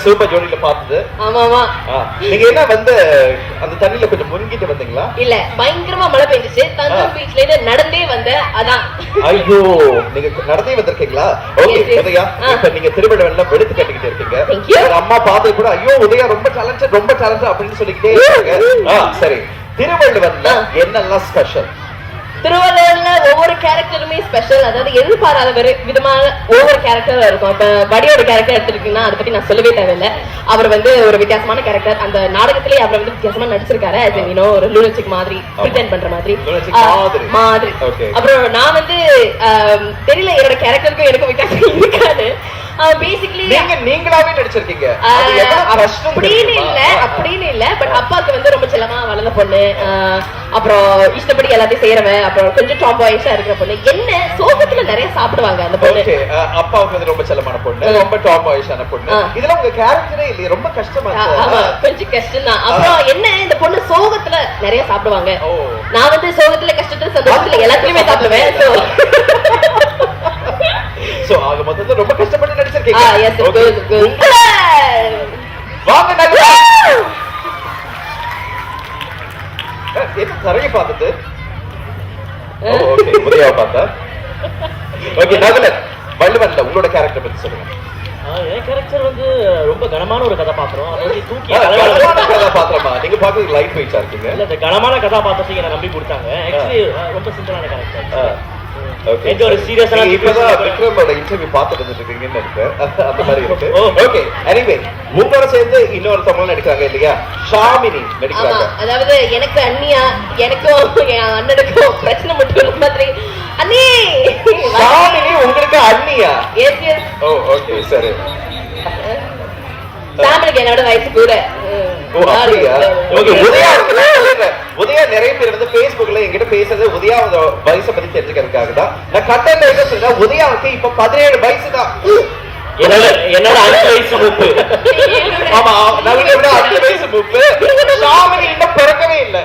Super ஜோடியில பார்த்தது. ஆமாமா. நீங்க என்ன வந்து அந்த தண்ணியில கொஞ்சம் முங்கிட்டு வந்தீங்களா? இல்ல, பயங்கரமா மழை பெஞ்சிச்சு. தஞ்சோர் பீச்ல இருந்து நடந்தே வந்த அதான். ஐயோ, நீங்க நடந்தே வந்திருக்கீங்களா? ஓகே உதயா, இப்ப நீங்க திருவள்ளுவர்ல வெளுத்து கட்டிக்கிட்டு இருக்கீங்க. அம்மா பார்த்து கூட ஐயோ உதயா ரொம்ப டேலண்டட் அப்படின்னு சொல்லிக்கிட்டே இருக்காங்க. சரி, திருவள்ளுவர்ல என்னெல்லாம் ஸ்பெஷல்? திருவள்ளுவர்ல ஒவ்வொரு கேரக்டருமே ஸ்பெஷல். அதாவது எதிர்பாராத விதமான ஒவ்வொரு கேரக்டரும் இருக்கும். இப்ப படியோட கேரக்டர் எடுத்துருக்கீங்கன்னா அதை பத்தி நான் சொல்லவே தேவையில்லை. அவர் வந்து ஒரு வித்தியாசமான கேரக்டர். அந்த நாடகத்திலேயே அவர் வந்து வித்தியாசமா நடிச்சிருக்காரு. ஒரு லூனசிக் மாதிரி பிரிட்டெண்ட் பண்ற மாதிரி. அப்புறம் நான் வந்து தெரியல, என்னோட கேரக்டருக்கும் எனக்கும் வித்தியாசம் இருக்காது. பேசிக்கலி நீங்களாவே நடிச்சிருக்கீங்க அப்படின்னு இல்ல. பட் அப்பாவுக்கு வந்து ரொம்ப செல்லமா வளர்ந்த பொண்ணு, அப்புறம் இஷ்டப்படி எல்லாத்தையும் செய்யறவன், அப்புறம் கொஞ்சம் டாம்பாயிஷா இருக்கிற பொண்ணு. என்ன சோகத்துல நிறைய சாப்பிடுவாங்க அந்த பொண்ணு. அப்பாவுக்கு வந்து ரொம்ப செல்லமான பொண்ணு, ரொம்ப டாம்பாயிஷான பொண்ணு. இதெல்லாம் உங்க கேரக்டரே இல்லையே, ரொம்ப கஷ்டமா கொஞ்சம் கஷ்டம் தான். அப்புறம் என்ன, இந்த பொண்ணு சோகத்துல நிறைய சாப்பிடுவாங்க. நான் வந்து சோகத்துல கஷ்டத்துல சந்தோஷத்துல எல்லாத்தையுமே சாப்பிடுவேன். சோ ஆக மொத்தத்துல ரொம்ப கஷ்டப்பட்டு நடிச்சிருக்கீங்க. வாங்க நகல. என்ன தரைய பார்த்தது? ஓகே, உதயாவை பார்த்தா. ஓகே நகல, வள்ளுவன்ல உங்களோட கேரக்டர் பத்தி சொல்லுங்க. என் கேரக்டர் வந்து ரொம்ப கனமான ஒரு கதாபாத்திரம். அது தூக்கி கதாபாத்திரமா நீங்க பாக்குறது லைட் வெயிட்டா இருக்கீங்க. இல்ல, இந்த கனமான கதாபாத்திரத்தை என்ன நம்பி கொடுத்தாங்க. ஆக்சுவலி ரொம்ப சிம்பிளான கேரக்டர். இது ஒரு சீரியஸான இப்பதான் விக்ரமோட இன்டர்வியூ பார்த்துட்டு இருக்கீங்கன்னு நினைக்கிறேன். அந்த மாதிரி இருக்கு. ஓகே, எனிவே உங்களோட சேர்ந்து இன்னொரு தமிழ் நடிக்கிறாங்க இல்லையா, ஷாமினி நடிக்கிறாங்க. அதாவது எனக்கு அண்ணியா, எனக்கும் என் அண்ணனுக்கும் பிரச்சனை மட்டும் மாதிரி. அண்ணே, ஷாமினி உங்களுக்கு அண்ணியா? Yes yes. ஓ ஓகே, சரி. ஃபேமிலிக்கு என்னோட வயசு கூட. உதயா நிறைய பேர் வந்து Facebookல என்கிட்ட பேசுறது உதயா வயசை பத்தி தெரிஞ்சுக்கிறதுக்காக தான். நான் கட்டண சொல்றேன், உதயாவுக்கு இப்ப 17 வயசு தான். என்னோட 5 வயசு மூப்பு. ஆமா, நவீன விட 5 வயசு மூப்பு. ஷாமினி இன்னும் பிறக்கவே இல்லை.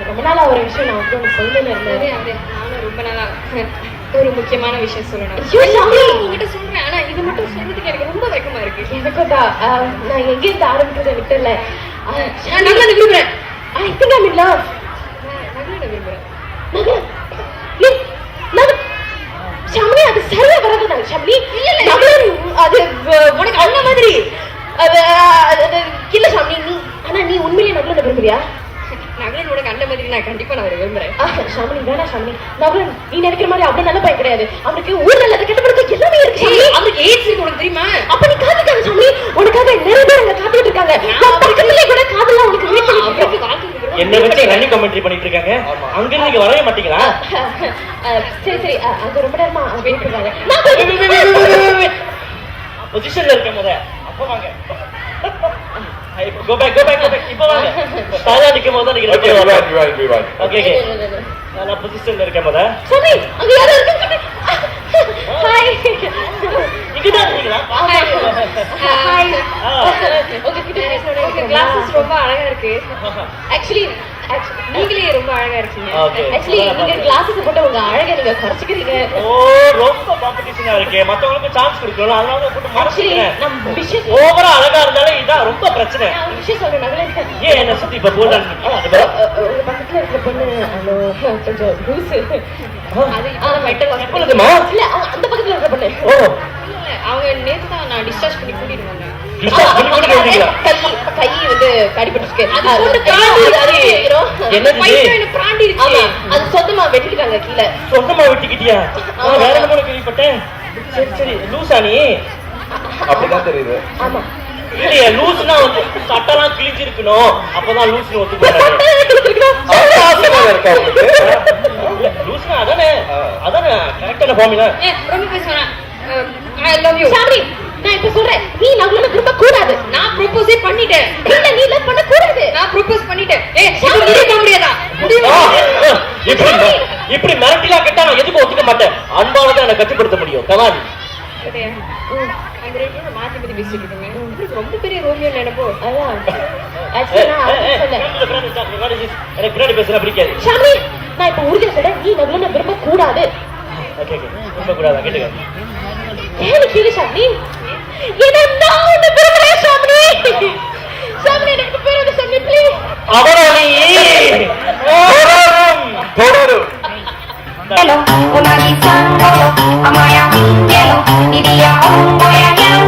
ரொம்ப நாளா ஒரு விஷயம் நான் வந்து சொல்லல இருந்தேன். நானும் ரொம்ப நாளா ஒரு முக்கியமான விஷயம் சொல்லணும் உங்ககிட்ட சொல்றேன். ஆனா இது மட்டும் சொல்றதுக்கு எனக்கு ரொம்ப வெக்கமா இருக்கு. எனக்கும் தான். நான் எங்க இருந்து ஆரம்பிக்கிறத விட்டுல. நான் நல்லா விரும்புறேன். I think I'm in love. நகல விரும்புறேன். ஷாமினி, அது சரியா வராது. நான் ஷாமினி இல்ல அது உனக்கு அந்த மாதிரி அது இல்ல ஷாமினி. நீ ஆனா நீ உண்மையிலேயே நகல விரும்புறியா? நகலன் உனக்கு அந்த மாதிரி நான் கண்டிப்பா நான் விரும்புறேன். ஷாமினி வேணா ஷாமினி. நகலன் நீ நினைக்கிற மாதிரி அவ்வளவு நல்ல பையன் கிடையாது. அவனுக்கு ஊர்ல இல்லாத கெட்டப்படுத்த எல்லாமே இருக்கு. அவனுக்கு ஏஜ் உனக்கு தெரியுமா? அப்ப நீ காத்துக்காக ஷாமினி. உனக்காக நிறைய பேர் அங்க காத்துக்கிட்டு இருக்காங்க. நான் பக்கத்துல கூட காதலாம் உனக்கு வெயிட் பண்ணிட்டு காத்துக்கிட்டு. என்ன வச்சு ரன்னிங் கமெண்ட்ரி பண்ணிட்டு இருக்காங்க. அங்க நீங்க வரவே மாட்டீங்களா? சரி சரி, அங்க ரொம்ப நேரமா வெயிட் பண்றாங்க. பொசிஷன்ல இருக்க முத அப்ப வாங்க. Go back. இப்போ வாங்க. ஸ்டாரா நிக்கும் போது நீங்க ஓகே. ஓகே. நான் பொசிஷன்ல இருக்க முத. சரி, அங்க யாரோ இருக்காங்க. ஹாய். இங்க தான் இருக்கீங்களா? ஹாய். ஓகே, உங்க கிளாसेस ரொம்ப அழகா இருக்கு. ஆக்சுவலி நீங்களே ரொம்ப அழகா இருக்கீங்க. ஆக்சுவலி நீங்க கிளாसेस போட்டு உங்க அழகை நீங்க குறைச்சிக்கிறீங்க. ஓ, ரொம்ப காம்படிஷனா இருக்கு. மத்தவங்களுக்கு சான்ஸ் கொடுக்கணும். அதனால தான் போட்டு மார்க்ஸ்றேன். நம்ம விஷயம் ஓவரா அழகா இருந்தாலே இதான் ரொம்ப பிரச்சனை. நான் விஷயம் சொல்றேன். நகல ஏன் என்ன சுத்தி இப்ப போல்டா உங்க பக்கத்துல இருக்க பொண்ணு கொஞ்சம் லூஸ். அது மெட்டல் எப்பொழுதுமா? இல்ல, அந்த பக்கத்துல இருக்க பொண்ணு. ஓ, அவங்க நேத்து தான் நான் டிஸ்சார்ஜ் பண்ணி கூட்டிட்டு வந்தேன். கை வந்து கடிபட்டுருக்கு. என்னது அது சொந்தமா வெட்டிட்டாங்க கீழே. சொந்தமா வெட்டிக்கிட்டியா? வேற என்ன கேள்விப்பட்டேன். சரி லூசா நீ? அப்படிதான் தெரியுது. ஆமா, இல்லையா, லூஸ்னா வந்து சட்டெல்லாம் கிழிஞ்சிருக்கணும், அப்பதான் லூஸ்னு ஒத்துக்குவாங்க. லூஸ்னா அதானே கரெக்டான ஃபார்முலா. ரொம்ப பேசுறேன். I love you. சாமி, நான் இப்ப சொல்றேன், நீ நகல விரும்ப கூடாது. நான் ப்ரோபோஸ் பண்ணிட்டேன். இல்ல, நீ லவ் பண்ண கூடாது. நான் ப்ரோபோஸ் பண்ணிட்டேன். முடியாதா? இப்படி மிரட்டிலாம் கேட்டா நான் எதுக்கும் ஒத்துக்க மாட்டேன். அன்பானதான் என்ன கட்டுப்படுத்த முடியும். கமான். அந்த ரெண்டு மாத்தி பத்தி பேசிட்டு இருக்கீங்க. ரொம்ப பெரிய ரோமியோ நினைப்போ. அதான் எனக்கு பின்னாடி பேசுறா பிடிக்காது. சாமி, நான் இப்ப உறுதியா சொல்றேன், நீ நகல விரும்ப கூடாது. விரும்ப கூடாதா? கேட்டுக்க. ஏன் கேளு சாமி. என்ன நான் உன்னை விரும்புறேன் ஷாமினி. ஷாமினி எனக்கு பேரோட ஷாமினி ப்ளீஸ். அவரணி தொடரும். Hello, umagi sangolo, amaya yellow, idia ongoya yellow.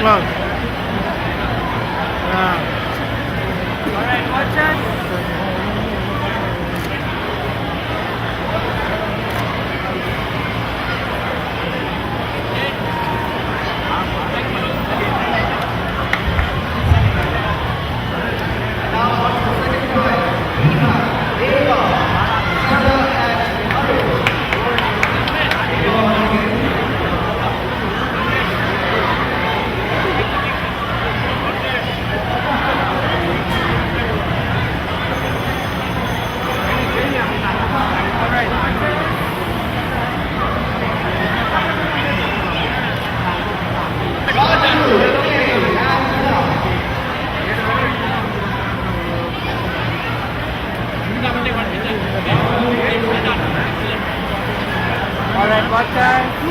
vlog. Alright, watch out. Alright, watch out.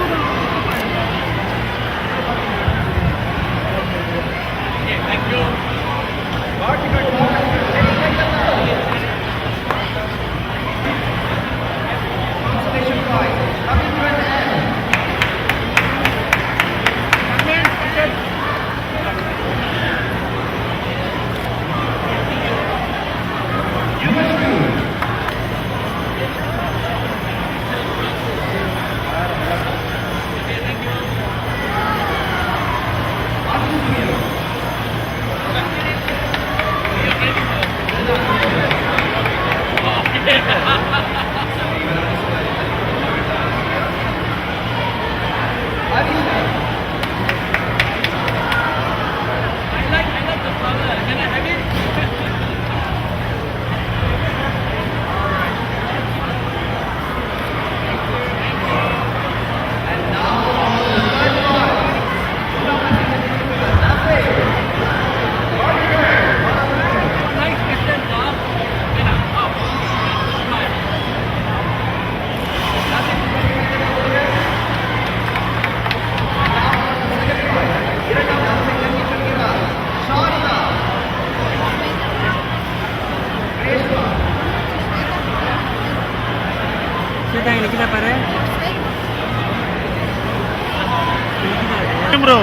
Kita pare. Bro.